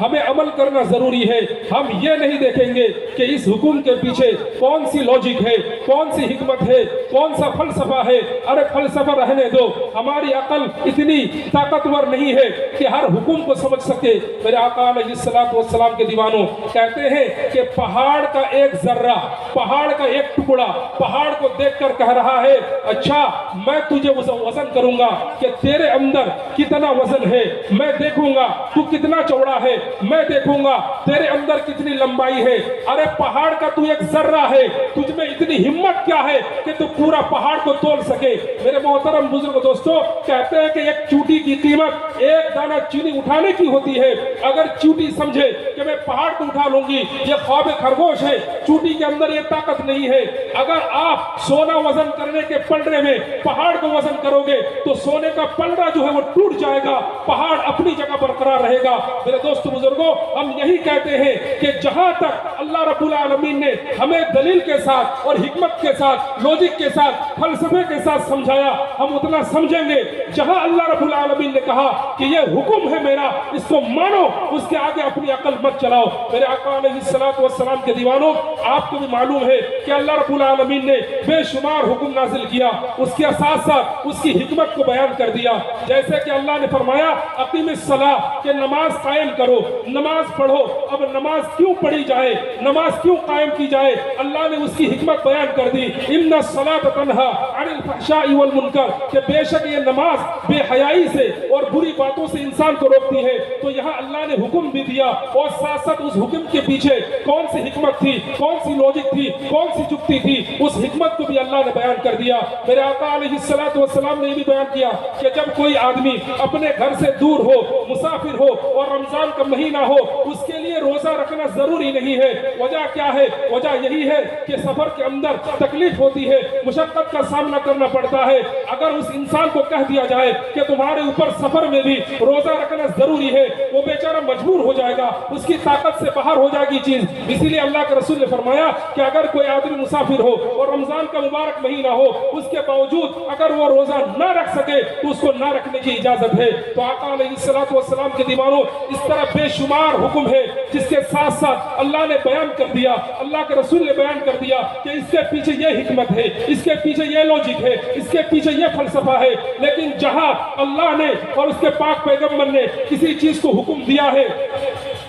ہمیں عمل کرنا ضروری ہے. ہم یہ نہیں دیکھیں گے کہ اس حکم کے پیچھے کون سی لاجک ہے, کون سی حکمت ہے, کون سا فلسفہ ہے. ارے فلسفہ رہنے دو, ہماری عقل اتنی طاقتور نہیں ہے کہ ہر حکم کو سمجھ سکے. میرے آقا علیہ الصلوۃ والسلام کے دیوانوں کہتے ہیں کہ پہاڑ کا ایک ذرہ, پہاڑ کا ایک ٹکڑا پہاڑ کو دیکھ کر کہہ رہا ہے اچھا میں تجھے وزن کروں گا کہ تیرے اندر کتنا وزن ہے, میں دیکھوں گا تو کتنا چوڑا ہے, میں دیکھوں گا تیرے اندر کتنی لمبائی ہے. ارے پہاڑ کا تو ایک ذرہ ہے, تجھ میں اتنی ہمت کیا ہے کہ تو پورا پہاڑ کو تول سکے. میرے محترم بزرگ دوستو کہتے ہیں کہ ایک چوٹی کی قیمت ایک دانہ چینی اٹھانے کی ہوتی ہے. اگر چوٹی سمجھے کہ میں پہاڑ کو اٹھا لوں گی, یہ خواب خرگوش ہے, چوٹی کے اندر یہ طاقت نہیں ہے. اگر آپ سونا وزن کرنے کے پلڑے میں پہاڑ کو وزن کرو گے تو سونے کا پلڑا جو ہے وہ ٹوٹ جائے گا, پہاڑ اپنی جگہ برقرار رہے گا. میرے دوست بزرگوں ہم یہی کہتے ہیں کہ جہاں تک اللہ رب العالمین نے ہمیں دلیل کے ساتھ اور حکمت کے ساتھ, لوجک کے ساتھ, فلسفے کے ساتھ سمجھایا, ہم اتنا سمجھیں گے. جہاں اللہ رب العالمین نے کہا کہ یہ حکم ہے میرا, اس کو مانو, اس کے آگے اپنی عقل مت چلاؤ. میرے آقا علیہ الصلوۃ والسلام کے دیوانوں آپ کو بھی معلوم ہے کہ اللہ رب العالمین نے بے شمار حکم نازل کیا, اس کے ساتھ ساتھ اس کی حکمت کو بیان کر دیا. جیسے کہ اللہ نے فرمایا اقیم الصلاۃ, کہ نماز قائم کرو, نماز پڑھو. اب نماز کیوں پڑھی جائے, نماز کیوں قائم کی جائے, اللہ نے اس کی حکمت بیان کر دی. ان الصلاۃ تنہی عن الفحشاء والمنکر, کہ بے شک یہ نماز بے حیائی سے اور بری باتوں سے انسان کو روکتی ہے. تو یہاں اللہ نے حکم بھی دیا اور ساتھ ساتھ اس حکم کے پیچھے کون سی حکمت تھی, کون سی لوجک تھی, کون سی جکتی تھی, اس حکمت کو بھی اللہ نے بیان کر دیا. میرے آقا علیہ الصلوۃ والسلام نے یہ بھی بیان کیا کہ جب کوئی آدمی اپنے گھر سے دور ہو, مسافر ہو اور رمضان کا مہینہ ہو, اس کے لیے روزہ رکھنا ضروری نہیں ہے. وجہ کیا ہے, وجہ یہی ہے کہ سفر کے اندر تکلیف ہوتی ہے, مشقت کا سامنا کرنا پڑتا ہے. اگر اس انسان کو کہہ دیا جائے کہ تمہارے اوپر سفر میں بھی روزہ رکھنا ضروری ہے, وہ بیچارہ مجبور ہو جائے گا, اس کی طاقت سے باہر ہو جائے گی چیز. اسی لیے اللہ کے رسول نے فرمایا کہ اگر کوئی آدمی مسافر ہو اور رمضان کا مبارک مہینہ ہو, اس کے باوجود اگر وہ روزہ نہ رکھ سکے تو اس کو نہ رکھنے کی اجازت ہے. تو آقا علیہ الصلوۃ والسلام کے دیوانوں اس طرح بے شمار حکم ہے جس کے ساتھ ساتھ اللہ نے بیان کر دیا, اللہ کے رسول نے بیان کر دیا کہ اس کے پیچھے یہ حکمت ہے, اس کے پیچھے یہ لوجک ہے, اس کے پیچھے یہ فلسفہ ہے. لیکن جہاں اللہ نے اور اس کے پاک پیغمبر نے کسی چیز کو حکم دیا ہے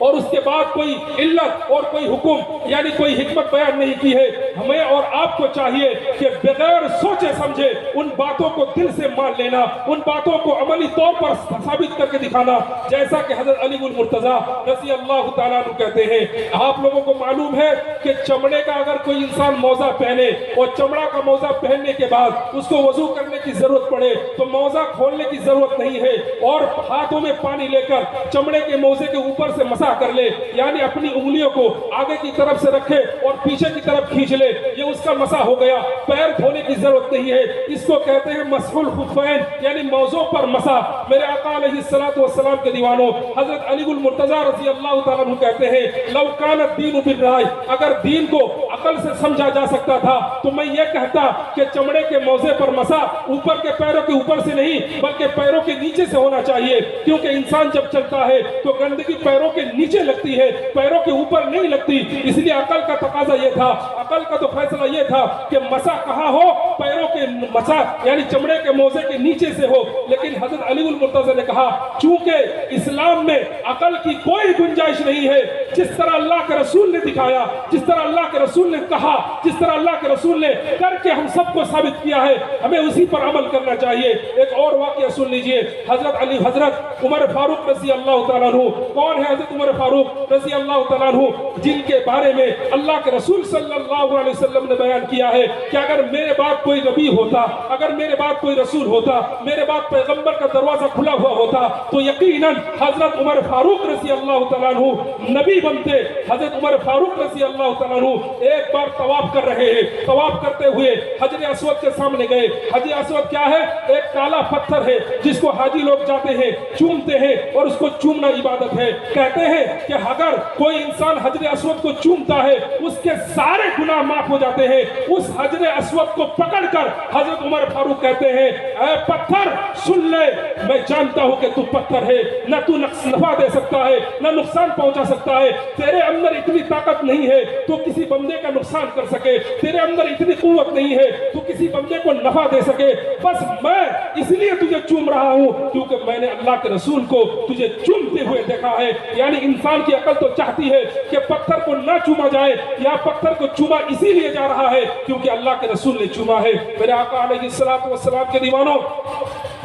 اور اس کے بعد کوئی علت اور کوئی حکم یعنی کوئی حکمت بیان نہیں کی ہے, ہمیں اور آپ کو چاہیے کہ بغیر سوچے سمجھے ان باتوں کو دل سے مان لینا, ان باتوں کو عملی طور پر ثابت کر کے دکھانا. جیسا کہ حضرت علی المرتضیٰ رضی اللہ تعالیٰ عنہ کہتے ہیں, آپ لوگوں کو معلوم ہے کہ چمڑے کا اگر کوئی انسان موزہ پہنے اور چمڑا کا موزہ پہننے کے بعد اس کو وضو کرنے کی ضرورت پڑے تو موزہ کھولنے کی ضرورت نہیں ہے, اور ہاتھوں میں پانی لے کر چمڑے کے موزے کے اوپر سے مسح کر لے, یعنی اپنی انگلیوں کو آگے کی طرف سے رکھے اور پیچھے کی طرف کھینچ لے, یہ اس کا مسح ہو گیا. پیر دھونے کی ضرورت نہیں ہے, اس کو کہتے ہیں مسح الخفین, یعنی موزوں پر مسح. میرے آقا علیہ الصلوۃ والسلام کے دیوانوں حضرت علی المرتضیٰ رضی اللہ تعالیٰ عنہ کہتے ہیں لو کان الدین بالرائے, اگر دین کو عقل سے سمجھا جا سکتا تھا تو میں یہ کہتا کہ چمڑے کے موزے پر مسح اوپر کے پیروں کے اوپر سے نہیں بلکہ پیروں کے نیچے سے ہونا چاہیے, کیونکہ انسان جب چلتا ہے تو گندگی پیروں کے نیچے لگتی ہے, پیروں کے اوپر نہیں لگتی. اس لیے عقل کا تقاضا یہ تھا, عقل کا تو فیصلہ یہ تھا کہ مسح کہاں ہو, پیروں کے مسح یعنی چمڑے کے موزے کے نیچے سے ہو. لیکن حضرت علی المرتضیٰ نے کہا چونکہ اسلام میں عقل کی کوئی گنجائش نہیں ہے, جس طرح اللہ کے رسول نے دکھایا, جس طرح اللہ کے رسول نے کہا, جس طرح اللہ کے رسول نے کر کے ہم سب کو ثابت کیا ہے, ہمیں اسی پر عمل کرنا چاہیے. ایک اور واقعہ سن لیجئے, حضرت عمر فاروق رضی اللہ تعالیٰ عنہ. کون ہے حضرت عمر فاروق رضی اللہ تعالیٰ عنہ, جن کے بارے میں اللہ کے رسول صلی اللہ علیہ وسلم نے بیان کیا ہے کہ اگر میرے بعد کوئی نبی ہوتا, اگر میرے بعد کوئی رسول ہوتا, میرے بعد پیغمبر کا دروازہ کھلا ہوا ہوتا تو یقیناً حضرت عمر فاروق رضی اللہ تعالیٰ عنہ نبی بنتے. حضرت عمر فاروق رضی اللہ تعالیٰ عنہ ایک بار طواف کر رہے ہیں, طواف کرتے ہوئے حجر اسود کے سامنے گئے. حجر اسود کیا ہے, ایک کالا پتھر ہے جس کو حاجی لوگ جاتے ہیں, چومتے ہیں, اور اس کو چومنا عبادت ہے. کہتے ہیں کہ اگر کوئی انسان حجر اسود کو چومتا ہے اس کے سارے गुनाह माफ हो जाते हैं। उस हजर अस्वद को पकड़कर हजरत उमर फारूक कहते हैं, ऐ पत्थर सुन ले, मैं जानता हूं कि तू पत्थर है, न तू नफा दे सकता है न नुकसान पहुंचा सकता है, तेरे अंदर इतनी ताकत नहीं है तो किसी बंदे का नुकसान कर सके, तेरे अंदर इतनी कुव्वत नहीं है तो किसी बंदे को नफा दे सके, बस मैं इसलिए तुझे चूम रहा हूं क्योंकि मैंने अल्लाह के रसूल को तुझे चूमते हुए देखा है। यानी इंसान की अकल तो चाहती है कि पत्थर को ना चूमा जाए, या पत्थर को चूमा इसीलिए जा रहा है क्योंकि अल्लाह के रसूल ने चूमा है। मेरे आका अलैहिस्सलातु वस्सलाम के दीवानों,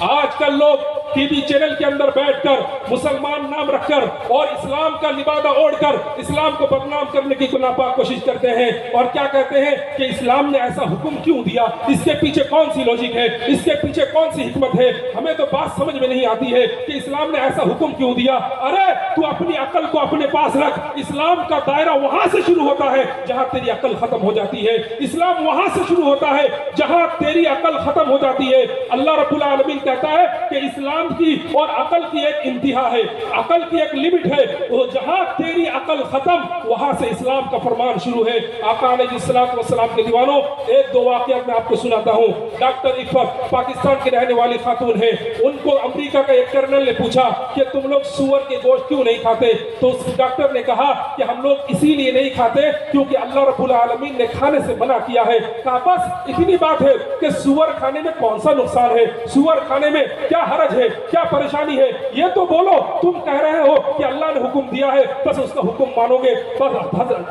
आजकल लोग टीवी चैनल के अंदर बैठकर मुसलमान नाम रखकर और इस्लाम का लिबादा ओढ़कर इस्लाम को बदनाम करने की नापाक कोशिश करते हैं और क्या कहते हैं कि इस्लाम ने ऐसा हुक्म क्यों दिया, इसके पीछे कौन सी लॉजिक है, इसके पीछे कौन सी हिकमत है। हमें तो बात समझ में नहीं आती है कि इस्लाम ने ऐसा हुक्म क्यों दिया। अरे तू अपनी अकल को अपने पास रख, इस्लाम का दायरा वहां से शुरू होता है जहां तेरी अकल खत्म हो जाती है, इस्लाम वहां से शुरू होता है जहां तेरी अकल खत्म हो जाती है। अल्लाह रब्बुल आलमीन कहता है कि इस्लाम की और अकल की एक इंतहा है, अकल की एक लिमिट है, वो जहां तेरी अकल खत्म वहां से इस्लाम का फरमान शुरू है। आका अलैहिस्सलातु वस्सलाम के दीवानों, एक दो वाकया मैं आपको सुनाता हूं। डॉक्टर इफ़त पाकिस्तान की रहने वाली खातून है, उनको अमेरिका का एक कर्नल ने पूछा कि तुम लोग सूअर के गोश्त क्यों नहीं खाते, तो उस डॉक्टर ने कहा कि हम लोग इसीलिए नहीं खाते क्योंकि अल्लाह रब्बुल आलमीन ने खाने से मना किया है। कहा बस इतनी बात है कि सूअर खाने में कौन सा नुकसान है, सूअर खाने में क्या हरज है, क्या परेशानी है, ये तो बोलो। तुम कह रहे हो कि अल्लाह ने हुक्म दिया है, बस उसका हुक्म मानोगे। बस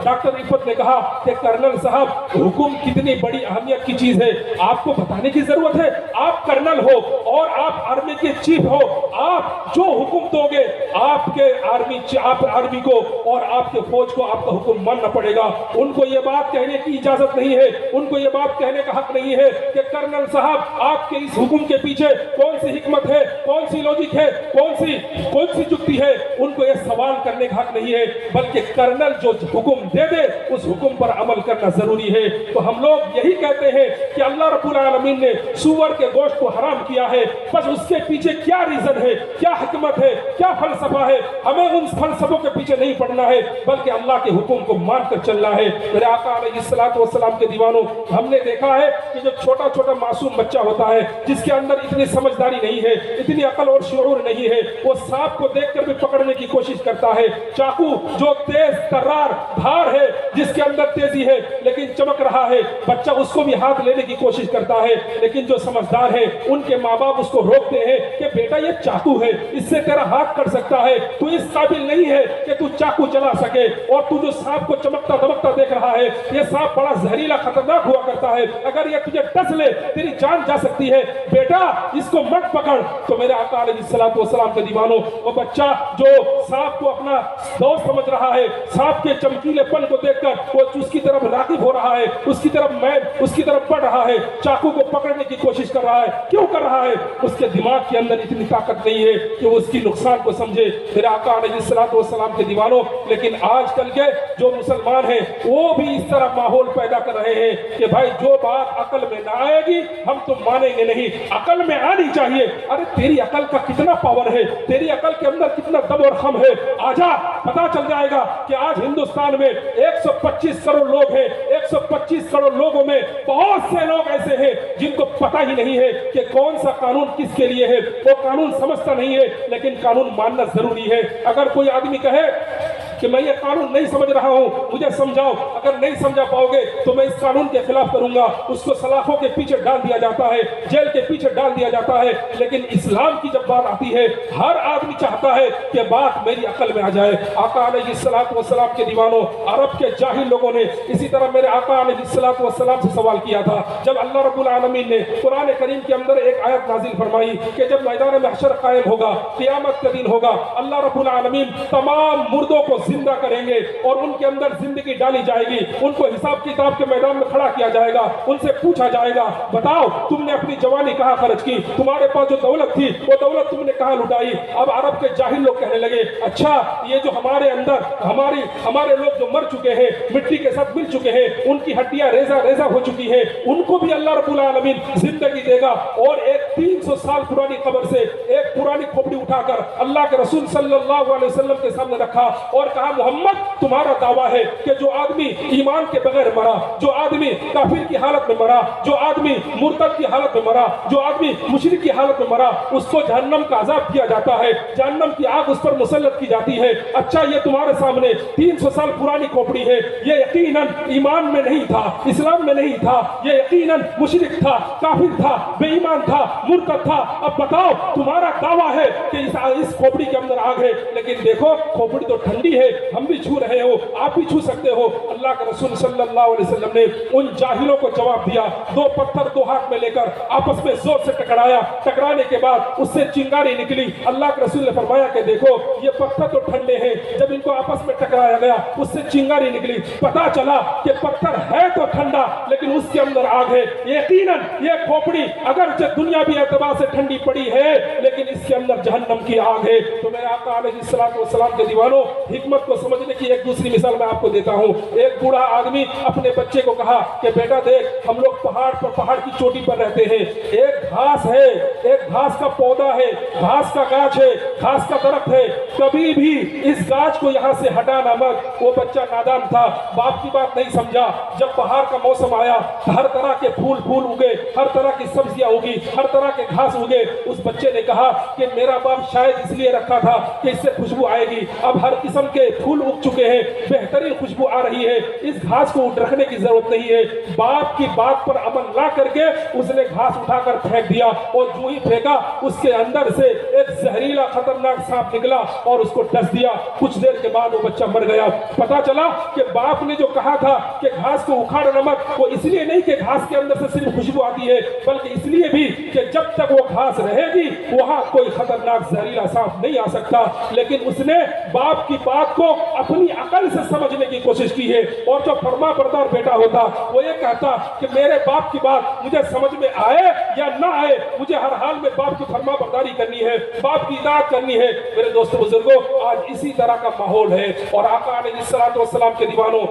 डॉक्टर इफ़त ने कहा कि कर्नल साहब, हुक्म कितनी बड़ी अहमियत की चीज है आपको बताने की जरूरत है। आप कर्नल हो और आप आर्मी के चीफ हो, आप जो हुक्म दोगे आपके आप आर्मी को और आपके फौज को आपका हुक्म मानना पड़ेगा। उनको ये बात कहने की इजाजत नहीं है, उनको ये बात कहने का हक नहीं है कि कर्नल साहब आपके इस हुक्म के पीछे कौन सी हिकमत है, कौन सी लॉजिक है, कौन सी जुक्ति है। उनको ये सवाल करने का हक नहीं है, बल्कि कर्नल जो हुक्म दे दे उस हुक्म पर अमल करना जरूरी है। तो हम लोग यही कहते हैं कि अल्लाह रब्बुल आलमीन ने सूअर के गोश्त को हराम किया है, बस उसके पीछे क्या रीजन है, क्या हिकमत है, क्या फलसफा है, हमें उन फलसफों के पीछे नहीं पड़ना है बल्कि अल्लाह के हुक्म को मानकर चलना है। मेरे आका अलैहिस्सलातु वस्सलाम के दीवानों, हमने देखा है कि जो छोटा छोटा मासूम बच्चा होता है जिसके अंदर इतनी समझदारी नहीं है, इतनी अकल और शऊर नहीं है, वो सांप को देखकर भी पकड़ने की कोशिश करता है। चाकू जो तेज तर्रार धार है, जिसके अंदर तेजी है लेकिन चमक रहा है, बच्चा उसको भी हाथ लेने की कोशिश करता है, लेकिन जो समझदार है उनके माँ बाप उसको रोकते हैं कि बेटा ये चाकू है, इससे तेरा हाथ कट सकता है, तू इस काबिल नहीं है कि तू चाकू चला सके। और तू जो सांप को चमकता दमकता देख रहा है, ये सांप बड़ा जहरीला खतरनाक हुआ करता है, अगर ये तुझे डस ले तेरी जान जा सकती है, बेटा इसको मत पकड़। तो मेरे आका अलैहिस्सलातु वस्सलाम के दीवानों, वो बच्चा जो सांप को अपना दोस्त समझ रहा है, सांप के चमकीलेपन को देखकर वो उसकी तरफ रागिब हो रहा है, उसकी तरफ बढ़ रहा है, चाकू को पकड़ने की कोशिश कर रहा है। क्यों कर रहा है? उसके दिमाग के अंदर इतनी ताकत नहीं है कि वो उसकी नुकसान को समझे। मेरे आका अलैहिस्सलातु वस्सलाम के दीवानों, लेकिन आजकल के जो मुसलमान हैं वो भी इस तरह माहौल पैदा कर रहे हैं कि भाई जो बात अकल में ना आएगी हम तो मानेंगे नहीं, अकल में आनी चाहिए। अरे तेरी अकल का कितना पावर है, तेरी अकल के अंदर कितना दम और खम है, आजा पता चल जाएगा कि आज हिंदुस्तान में 125 करोड़ लोग हैं, 125 करोड़ लोगों में बहुत से लोग ऐसे हैं जिनको पता ही नहीं है कि कौन सा कानून किसके लिए है, वो कानून समझता नहीं है, लेकिन कानून मानना जरूरी है। अगर कोई आदमी कहे कि मैं ये कानून नहीं समझ रहा हूं, मुझे समझाओ, अगर नहीं समझा पाओगे तो मैं इस कानून के खिलाफ करूंगा, उसको सलाखों के पीछे डाल दिया जाता है, जेल के पीछे डाल दिया जाता है। लेकिन इस्लाम की जब बात आती है, हर आदमी चाहता है कि बात मेरी अकल में आ जाए। आका अलैहिस्सलातु वस्सलाम के दीवानों, अरब के जाहिल लोगों ने इसी तरह मेरे आका अलैहिस्सलातु वस्सलाम से सवाल किया था। जब अल्लाह रब्बुल आलमीन ने कुरान करीम के अंदर एक आयत नाजिल फरमाई कि जब मैदान महशर कायम होगा, क़यामत का दिन होगा, अल्लाह रब्बुल आलमीन तमाम मुर्दों को जिंदा करेंगे और उनके अंदर जिंदगी डाली जाएगी, उनको हिसाब किताब के मैदान में खड़ा किया जाएगा, उनसे पूछा जाएगा बताओ तुमने अपनी जवानी कहाँ खर्च की, तुम्हारे पास जो दौलत थी वो दौलत तुमने कहाँ लुटाई। अब अरब के जाहिल लोग कहने लगे अच्छा ये जो हमारे अंदर हमारे लोग जो मर चुके हैं, मिट्टी के साथ मिल चुके हैं, उनकी हड्डियां रेजा रेजा हो चुकी है, उनको भी अल्लाह रब्बुल आलमीन जिंदगी देगा। और एक 300 साल पुरानी कब्र से एक पुरानी खोपड़ी उठाकर अल्लाह के रसूल सल्लल्लाहु अलैहि वसल्लम के सामने रखा और کہا मोहम्मद तुम्हारा दावा है कि जो आदमी ईमान के बगैर मरा, जो आदमी काफिर की हालत में मरा, जो आदमी मुर्तद की हालत में मरा, जो आदमी मुशरिक की हालत में मरा, उसको जहन्नम का अजाब किया जाता है, जहन्नम की आग उस पर मुसल्लत की जाती है। अच्छा ये तुम्हारे सामने 300 साल पुरानी खोपड़ी है, ये यकीनन ईमान में नहीं था, इस्लाम में नहीं था, ये यकीनन मुशरिक था, काफिर था, बेईमान था, मुर्तद था। अब बताओ तुम्हारा दावा है कि इस खोपड़ी के अंदर आग है, लेकिन देखो खोपड़ी तो ठंडी है, हम भी छू रहे हो, आप भी छू सकते हो। अल्लाह के रसूल सल्लल्लाहु अलैहि वसल्लम ने उन जाहिलों को जवाब दिया, दो पत्थर दो हाथ में लेकर आपस में जोर से टकराया, टकराने के बाद उससे चिंगारी निकली। अल्लाह के रसूल ने फरमाया कि देखो ये पत्थर तो ठंडे हैं, जब इनको आपस में टकराया गया उससे चिंगारी निकली, पता चला कि पत्थर है तो ठंडा लेकिन उसके अंदर आग है। यकीनन ये खोपड़ी अगर दुनियावी एतबार से ठंडी पड़ी है लेकिन इसके अंदर जहन्नम की आग है। तो मेरे आका अलैहिस्सलातु वस्सलाम के दीवानों, हिकमत को समझने की एक दूसरी मिसाल मैं आपको देता हूँ। एक बूढ़ा आदमी अपने बच्चे को कहा कि बेटा देख हम लोग पहाड़ की चोटी पर रहते हैं, एक घास है, एक घास का पौधा है, घास का गाछ है, घास का दरख्त है, कभी भी इस गाछ को यहाँ से हटाना मत। वो बच्चा नादान था, बाप की बात नहीं समझा। जब बहार का मौसम आया, हर तरह के फूल उगे, हर तरह की सब्जियां उगी, हर तरह के घास उगे। उस बच्चे ने कहा कि मेरा बाप शायद इसलिए रखा था कि इससे खुशबू आएगी, अब हर किस्म के फूल उग चुके हैं, बेहतरीन खुशबू आ रही है, इस घास को रखने की जरूरत नहीं है। बाप की बात पर अमल ना करके उसने घास उठाकर फेंक दिया, और जो ही फेंका उसके अंदर से एक जहरीला खतरनाक सांप निकला और उसको डस दिया। कुछ देर के बाद वो बच्चा मर गया। पता चला कि बाप ने जो कहा था कि घास को उखाड़ना मत, वो इसलिए नहीं कि घास के अंदर से सिर्फ खुशबू आती है, बल्कि इसलिए भी कि जब तक वो घास रहेगी वहां कोई खतरनाक जहरीला सांप नहीं आ सकता। लेकिन उसने बाप की बात को अपनी अकल से समझने की कोशिश की है। और जो फर्मा बरदार बेटा होता वो ये कहता कि मेरे बाप की बात मुझे समझ में आए या ना आए, मुझे हर हाल में बाप की फर्मा बरदारी करनी है, बाप की इताअत करनी है। मेरे दोस्तों बुजुर्गों, आज इसी तरह का माहौल है। और आका अलैहिस्सलातु वस्सलाम के दीवानों,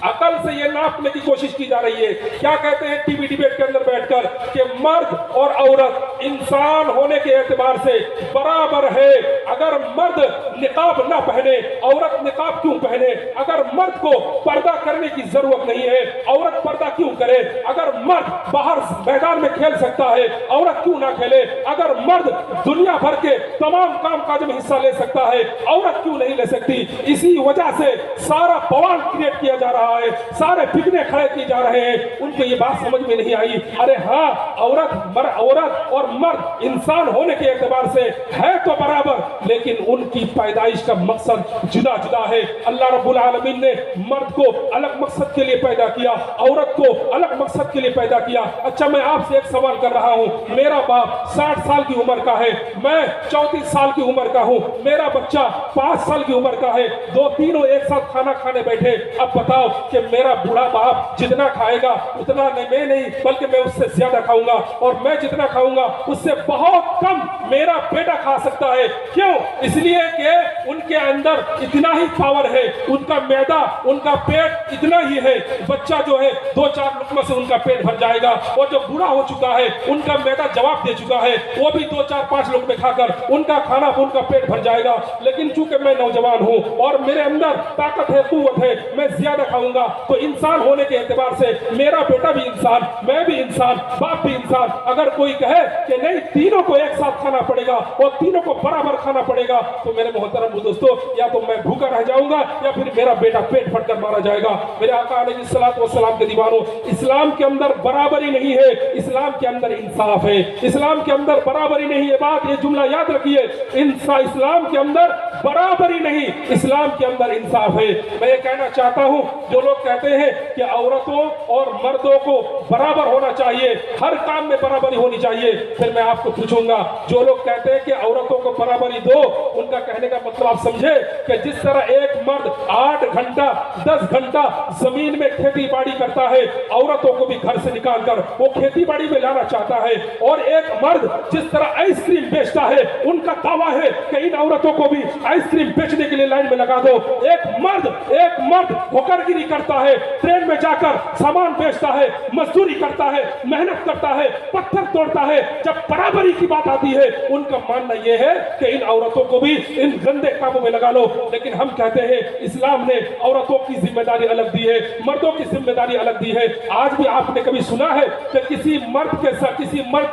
अकल से ये नापने की कोशिश की जा रही है। क्या कहते हैं टीवी डिबेट के अंदर बैठकर कि मर्द और औरत इंसान होने के एतबार से बराबर है। अगर मर्द निकाब ना पहने, औरत निकाब क्यों पहने? अगर मर्द को पर्दा करने की जरूरत नहीं है, औरत पर्दा क्यों करे? अगर मर्द बाहर मैदान में खेल सकता है, औरत क्यों ना खेले? अगर मर्द दुनिया भर के तमाम काम काज में हिस्सा ले सकता है, औरत क्यों नहीं ले सकती? इसी वजह से सारा बवाल क्रिएट किया जा रहा है, सारे फितने खड़े किए जा रहे हैं। उनको ये बात समझ में नहीं आई। अरे हाँ, औरत और मर्द इंसान होने के एतबार से है तो बराबर, लेकिन उनकी पैदाइश का मकसद जुदा जुदा है। अल्लाह रब्बुल आलमीन ने मर्द को अलग मकसद के लिए पैदा किया, औरत को अलग मकसद के लिए पैदा किया। अच्छा, मैं आपसे एक सवाल कर रहा हूँ, मेरा बाप 60 साल की उम्र का है, मैं 34 साल की उम्र का हूँ, मेरा बच्चा 5 साल की उम्र का है, दो तीनों एक साथ खाना खाने बैठे। अब बताओ कि मेरा बूढ़ा बाप जितना खाएगा उतना मैं नहीं, बल्कि मैं उससे ज्यादा खाऊंगा, और मैं जितना खाऊंगा उससे बहुत कम मेरा बेटा खा सकता है। क्यों? इसलिए कि उनके अंदर इतना ही पावर है, उनका मैदा, उनका पेट इतना ही है। बच्चा जो है 2-4 लुकमा से उनका पेट भर जाएगा, और जो बूढ़ा हो चुका है उनका मैदा जवाब दे चुका है, वो भी 2-4-5 लुकमे खाकर उनका खाना उनका पेट भर जाएगा। लेकिन चूंकि मैं नौजवान हूँ और मेरे अंदर ताकत है, कुव्वत है, मैं ज्यादा खाऊंगा। तो इंसान होने के एतबार से मेरा बेटा भी इंसान, मैं भी इंसान, बाप भी इंसान। अगर कोई कहे कि नहीं तीनों को एक साथ खाना पड़ेगा और तीनों को बराबर खाना पड़ेगा, तो मेरे मोहतरम दोस्तों, या तो मैं भूखा रह जाऊंगा या फिर मेरा बेटा पेट फटकर मारा जाएगा। मेरे आका अलैहिस्सलातु वस्सलाम के दीवानों, इस्लाम के अंदर बराबरी नहीं है, इस्लाम के अंदर इंसाफ है। इस्लाम के अंदर बराबरी नहीं है, बात ये जुमला याद रखिए, इस्लाम के अंदर बराबरी नहीं, इस्लाम के अंदर इंसाफ है। मैं ये कहना चाहता हूं, जो लोग कहते हैं कि औरतों और मर्दों को बराबर होना चाहिए, हर काम में बराबरी होनी चाहिए, फिर मैं आपको पूछूंगा, जो लोग कहते हैं कि औरतों को बराबरी दो, उनका कहने का मतलब आप समझे कि जिस तरह एक मर्द 8 घंटा 10 घंटा जमीन में खेती बाड़ी करता है, औरतों को भी घर से निकालकर वो खेती बाड़ी में लाना चाहता है, और एक मर्द जिस तरह आइसक्रीम बेचता है, उनका दावा है कि इन औरतों को भी आइस क्रीम बेचने के लिए लाइन में लगा दो। एक मर्द होकरगिरी करता है, ट्रेन में जाकर सामान बेचता है, मजदूरी करता है, मेहनत करता है, पत्थर तोड़ता है। जब बराबरी की बात आती है उनका मानना यह है कि इन औरतों को भी इन गंदे कामों में लगा लो। लेकिन हम कहते हैं इस्लाम ने औरतों की जिम्मेदारी अलग दी है, मर्दों की जिम्मेदारी अलग दी है। आज भी आपने कभी सुना है कि किसी मर्द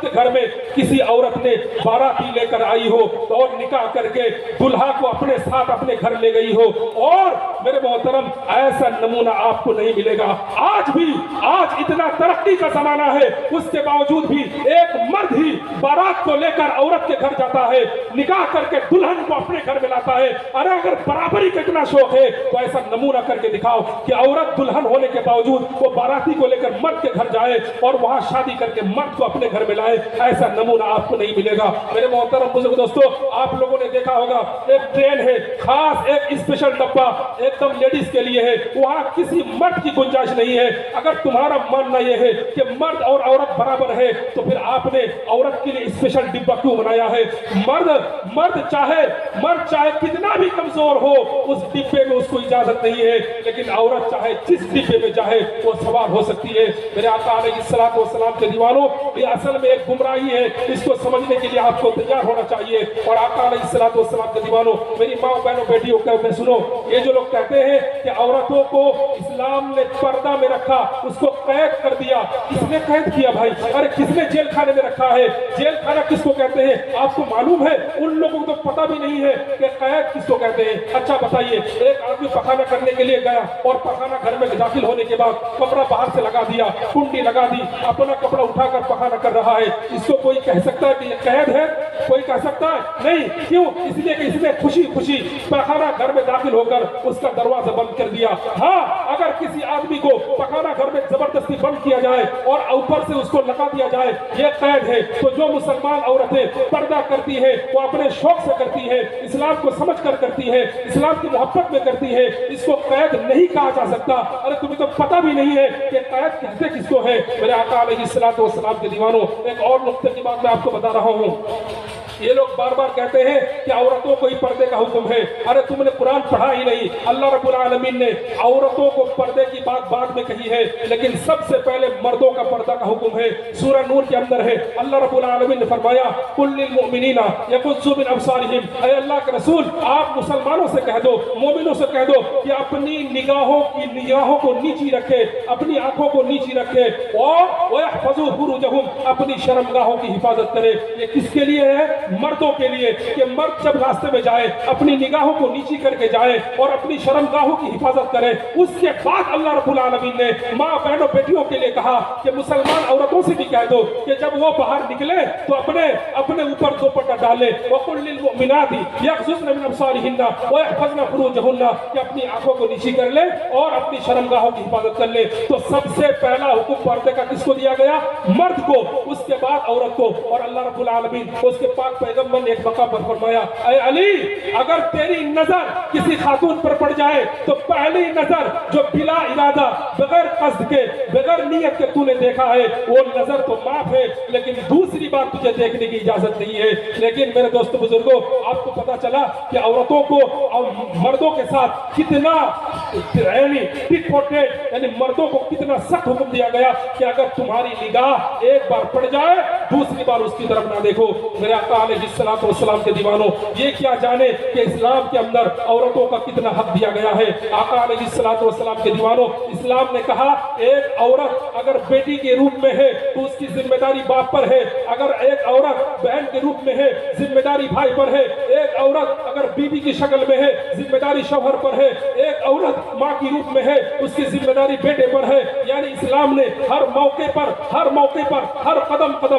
के घर में किसी औरत ने बाराती लेकर आई हो और निकाह करके दुल्हा को अपने साथ अपने घर ले गई हो? और मेरे मोहतरम, ऐसा नमूना आपको नहीं मिलेगा। आज इतना तरक्की का जमाना है, उसके बावजूद भी एक मर्द ही बारात को लेकर औरत के घर जाता है, निकाह करके दुल्हन को अपने घर में लाता है। अरे अगर बराबरी का इतना शौक है तो ऐसा नमूना करके दिखाओ कि औरत दुल्हन होने के बावजूद वो बाराती को लेकर मर्द के घर जाए और वहां शादी करके मर्द को अपने घर में लाए। ऐसा नमूना आपको नहीं मिलेगा। मेरे मोहतरम बुजुर्ग दोस्तों, आप लोगों ने देखा होगा एक ट्रेन है, खास एक स्पेशल डब्बा एकदम लेडीज के लिए है, वहां किसी मर्द की गुंजाइश नहीं है। अगर तुम्हारा मानना यह है कि मर्द और औरत बराबर है तो फिर आपने औरत के लिए स्पेशल डिब्बा क्यों बनाया है? मर्द चाहे कितना भी कमजोर हो उस डिब्बे में उसको इजाजत नहीं है, लेकिन औरत चाहे जिस डिब्बे में चाहे वो सवार हो सकती है। मेरे आका अलैहिस्सलातु वस्सलाम के दीवानों, ये असल में एक गुमराही है, इसको समझने के लिए आपको तैयार होना चाहिए। और आका अलैहिस्सलातु वस्सलाम के दीवानों, मेरी माँ बहनों बेटियों को सुनो, ये जो लोग कहते हैं कि औरतों को इस्लाम ने पर्दा में रखा, उसको कैद कर दिया, किसने कैद किया भाई? अरे किसने जेल खाने में रखा है? जेल खाना किसको कहते हैं आपको मालूम है? उन लोगों को तो पता भी नहीं है कि कैद किसको कहते हैं। अच्छा बताइए, एक आदमी पखाना करने के लिए गया और पखाना घर में दाखिल होने के बाद कपड़ा बाहर से लगा दिया, कुंडी लगा दी, अपना कपड़ा उठाकर पखाना कर रहा है, इसको कोई कह सकता है कि ये कैद है? कोई कह सकता है? नहीं। क्यों? इसलिए कि इसने खुशी खुशी पखाना घर में दाखिल होकर उसका दरवाजा बंद कर दिया। हाँ, अगर किसी आदमी को पखाना घर में जबरदस्ती बंद किया जाए और ऊपर से उसको लगा दिया जाए, ये कैद है। तो जो मुसलमान औरतें पर्दा करती है वो अपने शौक से करती है, इस्लाम को समझ कर करती है, इस्लाम की मोहब्बत में करती है, इसको कैद नहीं कहा जा सकता। अरे तुम्हें तो पता भी नहीं है कि कैद कहते किसको है। मेरे आका अलैहिस्सलातु वस्सलाम के दीवानों, एक और नुक्ते की बात मैं आपको बता रहा हूँ। ये लोग बार बार कहते हैं कि औरतों को ही पर्दे का हुक्म है। अरे तुमने कुरान पढ़ा ही नहीं। अल्लाह रब्बुल आलमीन ने औरतों को पर्दे की बात बाद में कही है, लेकिन सबसे पहले मर्दों का पर्दा का हुक्म है। सूरह नूर के अंदर है, अल्लाह रब्बुल आलमीन ने फरमाया, कुल लिल मुमिनीना यगुज़्ज़ू मिन अब्सारिहिम। ऐ अल्लाह के रसूल, आप मुसलमानों से कह दो, मोमिनों से कह दो कि अपनी निगाहों को नीची रखे, अपनी आंखों को नीची रखे, और वयहफ़ज़ू फुरूजहुम, अपनी शर्मगाहों की हिफाजत करे। ये किसके लिए है? मर्दों के लिए, कि मर्द जब रास्ते में जाए अपनी निगाहों को नीची करके जाए और अपनी शर्मगाहों की हिफाजत करे। उसके बाद अल्लाह रब्बुल आलमीन ने माँ बहनों बेटियों के लिए कहा कि मुसलमान औरतों से भी कह दो कि जब वो बाहर निकले तो अपने ऊपर दुपट्टा डाले। वकुल लिल मुमिनाति यग़ज़ुज़्न मिन अब्सारिहिन्ना वयहफ़ज़्न फुरूजहुन्ना, कि अपनी आंखों को नीची कर ले और अपनी शर्मगाहों की हिफाजत कर ले। तो सबसे पहला हुक्म पर्दे का किसको दिया गया? मर्द को, उसके बाद औरत को। और अल्लाह रब्बुल आलमीन उसके पाक पैगंबर ने एक मौका पर फरमाया, ऐ अली, अगर तेरी नजर किसी खातून पर पड़ जाए तो पहली नजर जो बिला इरादा, बगैर कस्द के, बगैर नियत के तूने देखा है, वो नजर तो माफ है, लेकिन दूसरी बार तुझे देखने की इजाजत नहीं है। लेकिन मेरे दोस्तों बुजुर्गों, आपको पता चला कि औरतों को और मर्दों के साथ कितना टिट फॉर टेट, यानी मर्दों को कितना सख्त हुक्म दिया गया कि अगर तुम्हारी निगाह एक बार पड़ जाए दूसरी बार उसकी तरफ ना देखो। मेरे आका अलैहिस्सलातु वस्सलाम के दीवानों, ये क्या जाने कि इस्लाम के अंदर औरतों का कितना हक दिया गया है। आका अलैहिस्सलातु वस्सलाम के दीवानों, इस्लाम ने कहा एक औरत अगर बेटी के रूप में है तो उसकी जिम्मेदारी बाप पर है, अगर एक औरत बहन के रूप में है जिम्मेदारी भाई पर है, एक औरत अगर बीवी की शक्ल में है जिम्मेदारी शौहर पर है, एक औरत माँ की रूप में है उसकी जिम्मेदारी बेटे पर है। यानी इस्लाम ने हर मौके पर हर कदम पर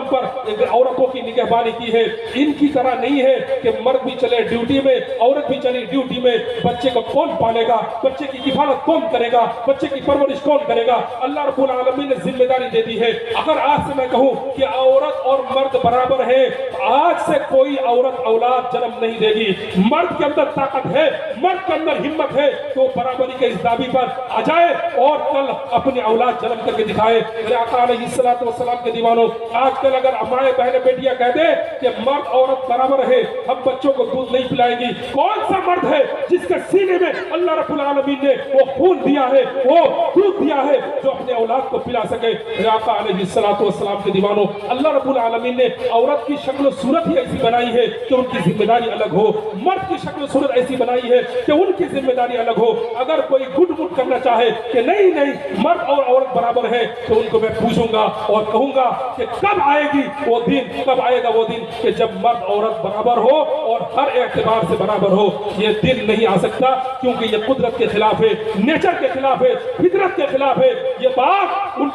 औरतों की निगहबानी की है। इनकी तरह नहीं है कि मर्द भी चले ड्यूटी में, औरत भी चली ड्यूटी में। बच्चे को कौन पालेगा? बच्चे की किफालत कौन करेगा? बच्चे की परवरिश कौन करेगा? अल्लाह रब्बुल आलमीन ने जिम्मेदारी दे दी है। अगर आज से मैं कहूँ कि औरत और मर्द बराबर है, आज से कोई औरत औलाद जन्म नहीं देगी। मर्द के अंदर ताकत है, मर्द के अंदर हिम्मत है, तो बराबरी के इस दाबी पर आ जाए और कल अपने औलाद اولاد جنم کر کے دکھائے۔ میرے آقا علیہ الصلوۃ والسلام کے دیوانوں، آج کل اگر ہمارے بہنیں بیٹیاں کہہ دیں کہ مرد عورت برابر ہے، ہم بچوں کو دودھ نہیں پلائیں گی، کون سا مرد ہے جس کے سینے میں اللہ رب العالمین نے وہ خون دیا ہے، وہ دودھ دیا ہے جو اپنے اولاد کو پلا سکے؟ میرے آقا علیہ الصلوۃ والسلام کے دیوانوں، اللہ رب العالمین نے عورت کی شکل و صورت ہی ایسی بنائی ہے کہ ان کی ذمہ داری الگ ہو، مرد کی شکل و صورت ایسی بنائی ہے کہ ان کی ذمہ داری الگ ہو۔ اگر کوئی گڈ مٹ کرنا چاہے کہ نہیں نہیں مرد اور عورت برابر ہے، تو ان کو میں پوچھوں گا اور کہوں گا کہ کب آئے گی وہ دن، کب آئے گا وہ دن کہ جب مرد عورت برابر ہو اور ہر اعتبار سے برابر ہو؟ یہ دن نہیں آ سکتا، کیونکہ یہ قدرت کے خلاف ہے، نیچر کے خلاف ہے، فطرت کے خلاف ہے۔ یہ بات ان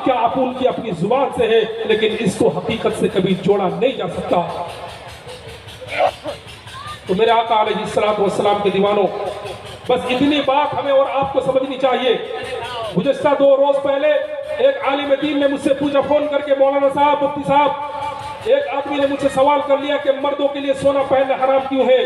کی اپنی زبان سے ہے، لیکن اس کو حقیقت سے کبھی جوڑا نہیں جا سکتا۔ تو میرے آقا علیہ الصلوۃ والسلام کے دیوانوں، بس اتنی بات ہمیں اور آپ کو سمجھنی چاہیے۔ گزشتہ 2 روز پہلے ایک عالم دین نے مجھ سے پوچھا فون کر کے، مولانا صاحب، مفتی صاحب، ایک آدمی نے مجھ سے سوال کر لیا کہ مردوں کے لیے سونا پہننا حرام کیوں ہے؟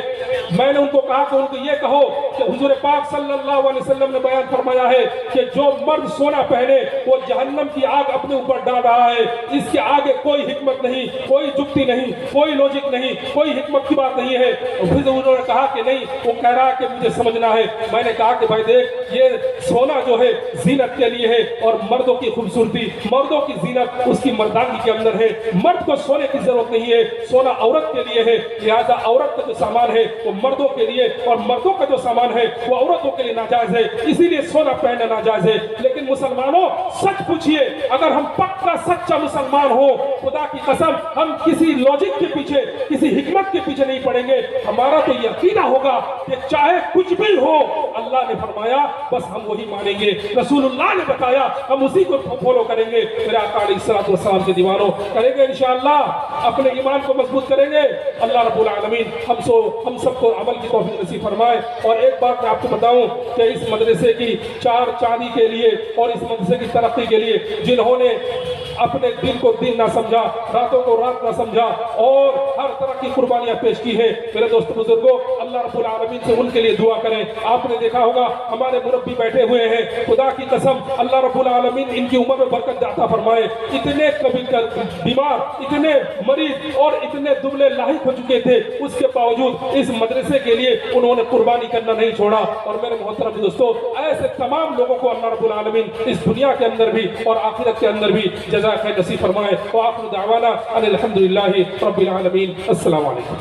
میں نے ان کو کہا کہ ان کو یہ کہو کہ حضور پاک صلی اللہ علیہ وسلم نے بیان فرمایا ہے کہ جو مرد سونا پہنے وہ جہنم کی آگ اپنے اوپر ڈال رہا ہے، اس کے آگے کوئی حکمت نہیں، کوئی جکتی نہیں، کوئی لوجک نہیں، کوئی حکمت کی بات نہیں ہے۔ پھر انہوں نے کہا کہ نہیں، وہ کہہ رہا کہ مجھے سمجھنا ہے۔ میں نے کہا کہ بھائی دیکھ، یہ سونا جو ہے زینت کے لیے ہے، اور مردوں کی خوبصورتی، مردوں کی زینت اس کی مردانگی کے اندر ہے۔ مرد کو سونے کی ضرورت نہیں ہے، سونا عورت کے لیے ہے، لہذا عورت کا جو سامان ہے وہ مردوں کے لیے، اور مردوں کا جو سامان ہے وہ عورتوں کے لیے ناجائز ہے، اسی لیے سونا پہننا ناجائز ہے۔ لیکن مسلمانوں، سچ پوچھئے، اگر ہم پکا سچا مسلمان ہو، خدا کی قسم ہم کسی لوجک کے پیچھے، کسی حکمت کے پیچھے نہیں پڑیں گے۔ ہمارا تو یہ عقیدہ ہوگا کہ چاہے کچھ بھی ہو، اللہ نے فرمایا بس ہم وہی مانیں گے، رسول اللہ نے بتایا ہم اسی کو فالو کریں گے۔ میرے آقا علیہ الصلوۃ والسلام کے دیوانوں، کریں گے انشاءاللہ، اپنے ایمان کو مضبوط کریں گے۔ اللہ رب العالمین ہم سب کو عمل کی توفیق نصیب فرمائے۔ اور ایک بات میں آپ کو بتاؤں کہ اس مدرسے کی 4 چاندی کے لیے اور اس مدرسے کی ترقی کے لیے جنہوں نے اپنے دن کو دن نہ سمجھا، راتوں کو رات نہ سمجھا، اور ہر طرح کی قربانیاں پیش کی ہیں، میرے دوست بزرگوں، اللہ رب العالمین سے ان کے لیے دعا کریں۔ آپ نے دیکھا ہوگا ہمارے مربی بیٹھے ہوئے ہیں، خدا کی قسم اللہ رب العالمین ان کی عمر میں برکت عطا فرمائے۔ اتنے کبھی بیمار، اتنے مریض اور اتنے دبلے لاحق ہو چکے تھے، اس کے باوجود اس مدرسے کے لیے انہوں نے قربانی کرنا نہیں چھوڑا۔ اور میرے محترم دوستو، ایسے تمام لوگوں کو اللہ رب العالمین اس دنیا کے اندر بھی اور آخرت کے اندر بھی جزائے خیر نصیب فرمائے۔ وآخر دعوانا ان الحمدللہ رب العالمین۔ السلام علیکم۔